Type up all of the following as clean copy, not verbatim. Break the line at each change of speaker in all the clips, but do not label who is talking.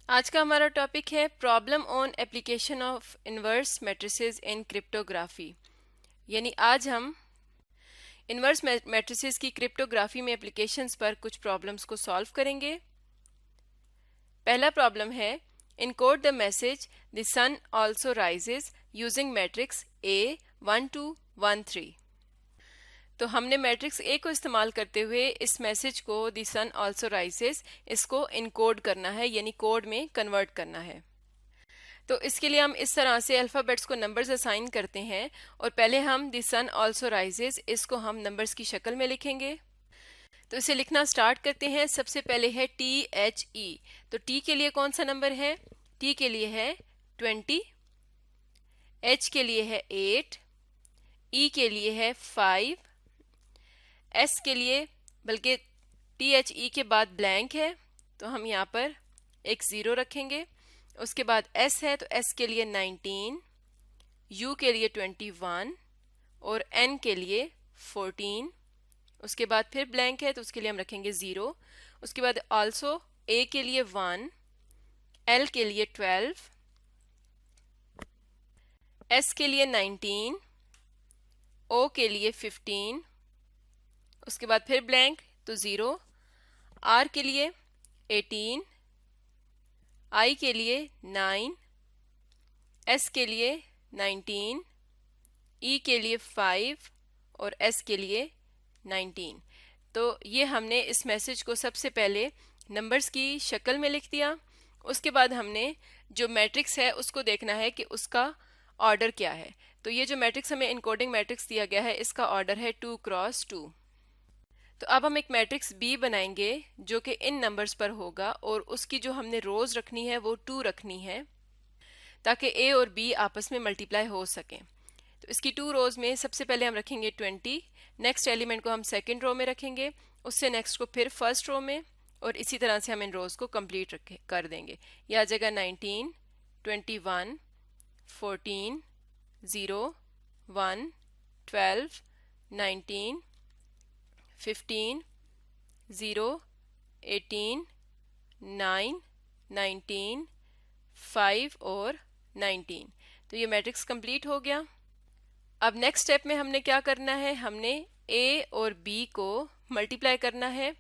आज का हमारा टॉपिक है problem on application of inverse matrices in cryptography. यानी आज हम इनवर्स मैट्रिसेस की क्रिप्टोग्राफी में एप्लीकेशंस पर कुछ प्रॉब्लम्स को सॉल्व करेंगे। पहला प्रॉब्लम है encode the message the sun also rises using matrix A1213। तो हमने मैट्रिक्स ए को इस्तेमाल करते हुए इस मैसेज को द सन आल्सो राइजेस इसको इनकोड करना है, यानी कोड में कन्वर्ट करना है। तो इसके लिए हम इस तरह से अल्फ़ाबेट्स को नंबर्स असाइन करते हैं और पहले हम द सन आल्सो राइजेस इसको हम नंबर्स की शक्ल में लिखेंगे। तो इसे लिखना स्टार्ट करते हैं। सबसे पहले है THE। तो T के लिए कौन सा नंबर है? T के लिए है 20, H के लिए है 8, E के लिए है 5, S के लिए, बल्कि THE के बाद ब्लैंक है तो हम यहाँ पर एक 0 रखेंगे। उसके बाद S है तो S के लिए 19, U के लिए 21 और N के लिए 14। उसके बाद फिर ब्लैंक है तो उसके लिए हम रखेंगे 0। उसके बाद आल्सो A के लिए 1, L के लिए 12, S के लिए 19, O के लिए 15। उसके बाद फिर ब्लैंक तो 0, R के लिए 18, I के लिए 9, S के लिए 19, E के लिए 5 और S के लिए 19। तो ये हमने इस मैसेज को सबसे पहले नंबर्स की शक्ल में लिख दिया। उसके बाद हमने जो मैट्रिक्स है उसको देखना है कि उसका ऑर्डर क्या है। तो ये जो मैट्रिक्स हमें इनकोडिंग मैट्रिक्स दिया गया है इसका ऑर्डर है 2 क्रॉस 2। तो अब हम एक मैट्रिक्स B बनाएंगे जो कि इन नंबर्स पर होगा और उसकी जो हमने रोज रखनी है वो 2 रखनी है ताकि A और B आपस में मल्टीप्लाई हो सकें। तो इसकी 2 रोज में सबसे पहले हम रखेंगे 20, नेक्स्ट एलिमेंट को हम सेकंड रो में रखेंगे, उससे नेक्स्ट को फिर फर्स्ट रो में, और इसी तरह से हम इन रोज को कंप्लीट कर देंगे। यह आ जाएगा 19, 21, 14, 0, 1, 12, 19, 15, 0, 18, 9, 19, 5 और 19। तो ये मैट्रिक्स कंप्लीट हो गया। अब नेक्स्ट स्टेप में हमने क्या करना है, हमने A और B को मल्टीप्लाई करना है।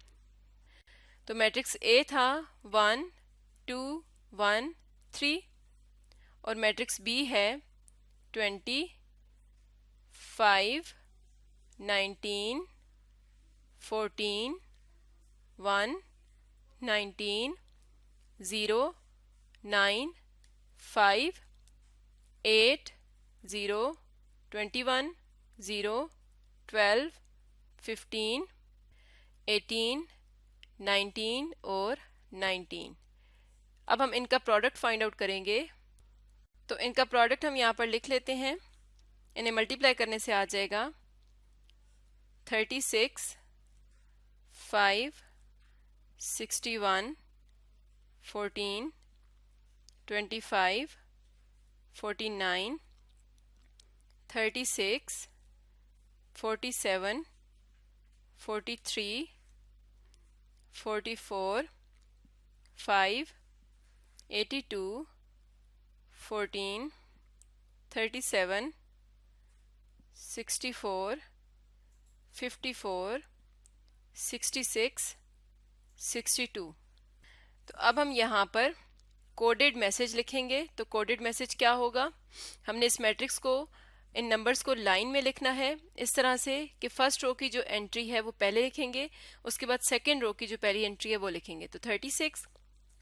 तो मैट्रिक्स A था 1, 2, 1, 3 और मैट्रिक्स B है 20, 5, 19, 14, 1, 19, 0, 9, 5, 8, 0, 21, 0, 12, 15, 18, 19 और 19। अब हम इनका प्रोडक्ट फाइंड आउट करेंगे। तो इनका प्रोडक्ट हम यहाँ पर लिख लेते हैं। इन्हें मल्टीप्लाई करने से आ जाएगा 36, 5, 61, 14, 25, 49, 36, 47, 43, 44, 5, 82, 14, 37, 64, 54, 66, 62। तो अब हम यहाँ पर कोडेड मैसेज लिखेंगे। तो कोडेड मैसेज क्या होगा, हमने इस मैट्रिक्स को, इन नंबर्स को लाइन में लिखना है इस तरह से कि फर्स्ट रो की जो एंट्री है वो पहले लिखेंगे, उसके बाद सेकंड रो की जो पहली एंट्री है वो लिखेंगे। तो 36,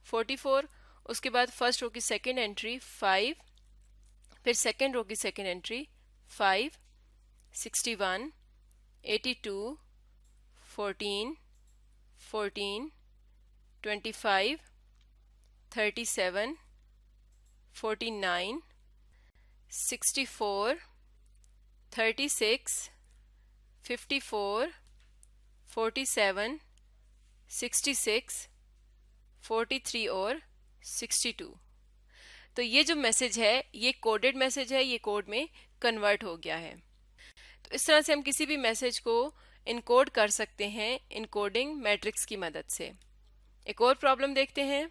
44, उसके बाद फर्स्ट रो की सेकंड एंट्री 5, फिर सेकंड रो की सेकंड एंट्री 5, 61, 82, 14, 14, 25, 37, 49, 64, 36, 54, 47, 66, 43 और 62। तो ये जो मैसेज है ये कोडेड मैसेज है, ये कोड में कन्वर्ट हो गया है। तो इस तरह से हम किसी भी मैसेज को इनकोड कर सकते हैं इनकोडिंग मैट्रिक्स की मदद से। एक और प्रॉब्लम देखते हैं।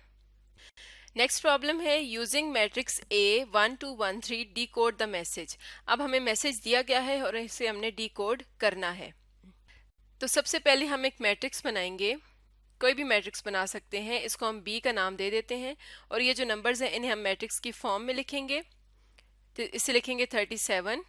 नेक्स्ट प्रॉब्लम है using matrix A 1 2 1 3 D code the message. अब हमें मैसेज दिया गया है और इसे हमने डी कोड करना है। तो सबसे पहले हम एक मैट्रिक्स बनाएंगे, कोई भी मैट्रिक्स बना सकते हैं। इसको हम बी का नाम दे देते हैं और ये जो नंबर्स हैं इन्हें हम मैट्रिक्स की फॉर्म में लिखेंगे। तो इसे लिखेंगे 37।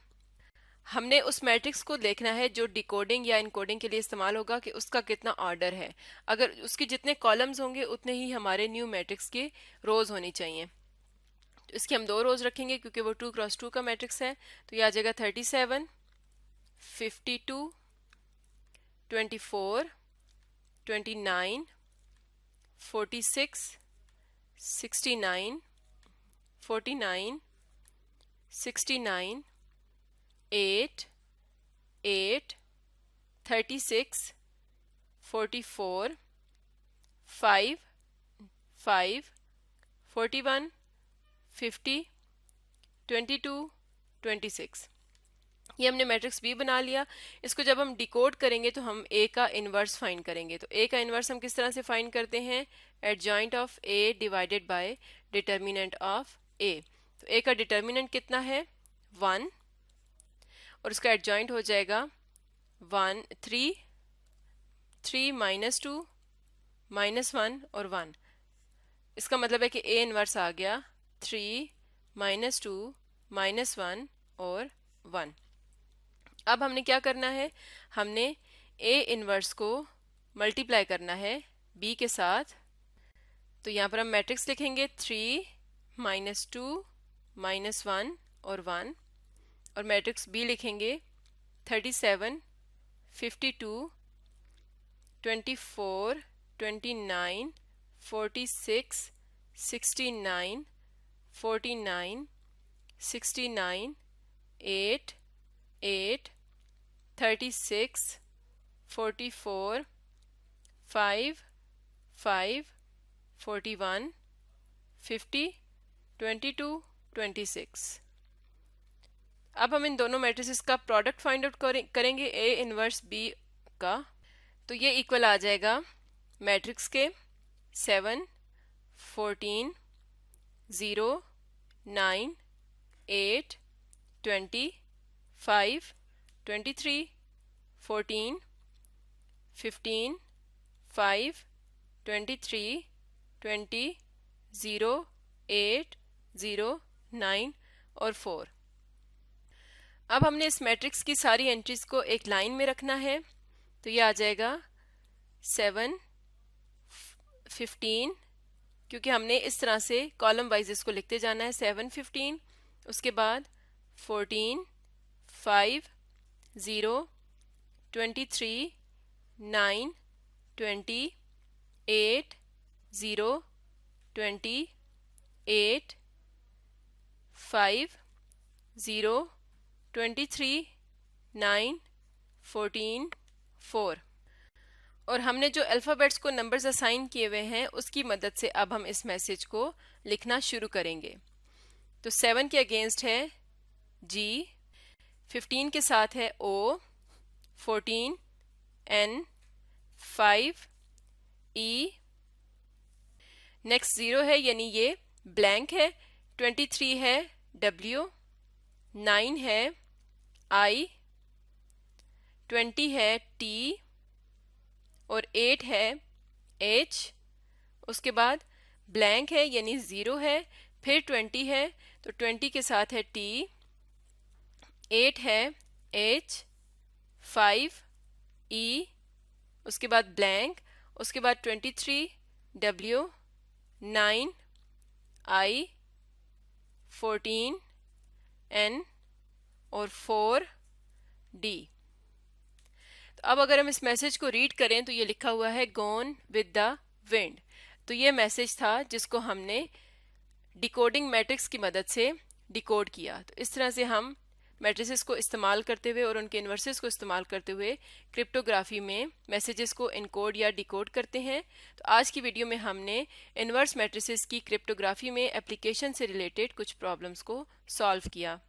हमने उस मैट्रिक्स को देखना है जो डिकोडिंग या इनकोडिंग के लिए इस्तेमाल होगा कि उसका कितना ऑर्डर है। अगर उसके जितने कॉलम्स होंगे उतने ही हमारे न्यू मैट्रिक्स के रोज होनी चाहिए। तो इसकी हम 2 रोज रखेंगे क्योंकि वो 2 क्रॉस 2 का मैट्रिक्स है। तो ये आ जाएगा 37, 52, 24, 29, 46, 69, 49, 69, 8, 8, 36, 44, 5, 5, 41, 50, 22, 26। ये हमने मैट्रिक्स बी बना लिया। इसको जब हम डिकोड करेंगे तो हम ए का इन्वर्स फाइंड करेंगे। तो ए का इन्वर्स हम किस तरह से फाइंड करते हैं? Adjoint of A divided by determinant of A. तो ए का डिटर्मिनेंट कितना है? 1 और उसका एडजॉइंट हो जाएगा 1 3 3 माइनस 2 माइनस 1 और 1। इसका मतलब है कि ए इन्वर्स आ गया 3 माइनस 2 माइनस 1 और 1। अब हमने क्या करना है? हमने ए इन्वर्स को मल्टीप्लाई करना है बी के साथ। तो यहाँ पर हम मैट्रिक्स लिखेंगे 3 माइनस 2 माइनस 1 और 1 और मैट्रिक्स बी लिखेंगे 37, 52, 24, 29, 46, 69, 49, 69, 8, 8, 36, 44, 5, 5, 41, 50, 22, 26। अब हम इन दोनों मैट्रिसेस का प्रोडक्ट फाइंड आउट करेंगे ए इनवर्स बी का। तो ये इक्वल आ जाएगा मैट्रिक्स के 7, 14, 0, 9, 8, 20, 5, 23, 14, 15, 5, 23, 20, 0, 8, 0, 9 और 4। अब हमने इस मैट्रिक्स की सारी एंट्रीज को एक लाइन में रखना है। तो ये आ जाएगा 7, 15, क्योंकि हमने इस तरह से कॉलम वाइज इसको लिखते जाना है। 7, 15, उसके बाद 14, 5, 0, 23, 9, 20, 8, 0, 20, 8, 5, 0, 23, 9, 14, 4। और हमने जो अल्फ़ाबेट्स को नंबर्स असाइन किए हुए हैं उसकी मदद से अब हम इस मैसेज को लिखना शुरू करेंगे। तो 7 के अगेंस्ट है G, 15 के साथ है O, 14 N, 5 E, नेक्स्ट 0 है यानी ये ब्लैंक है। 23 है W, 9 है I, 20 है T और 8 है H। उसके बाद ब्लैंक है यानी 0 है, फिर 20 है तो 20 के साथ है T, 8 है H, 5 E, उसके बाद ब्लैंक, उसके बाद 23 W, 9 I, 14 N और 4 D। तो अब अगर हम इस मैसेज को रीड करें तो ये लिखा हुआ है गॉन विद द विंड। तो ये मैसेज था जिसको हमने डिकोडिंग मैट्रिक्स की मदद से डिकोड किया। तो इस तरह से हम मैट्रिसेस को इस्तेमाल करते हुए और उनके इन्वर्सेस को इस्तेमाल करते हुए क्रिप्टोग्राफी में मैसेजेस को इनकोड या डिकोड करते हैं। तो आज की वीडियो में हमने इन्वर्स मैट्रिसेस की क्रिप्टोग्राफी में एप्लीकेशन से रिलेटेड कुछ प्रॉब्लम्स को सॉल्व किया।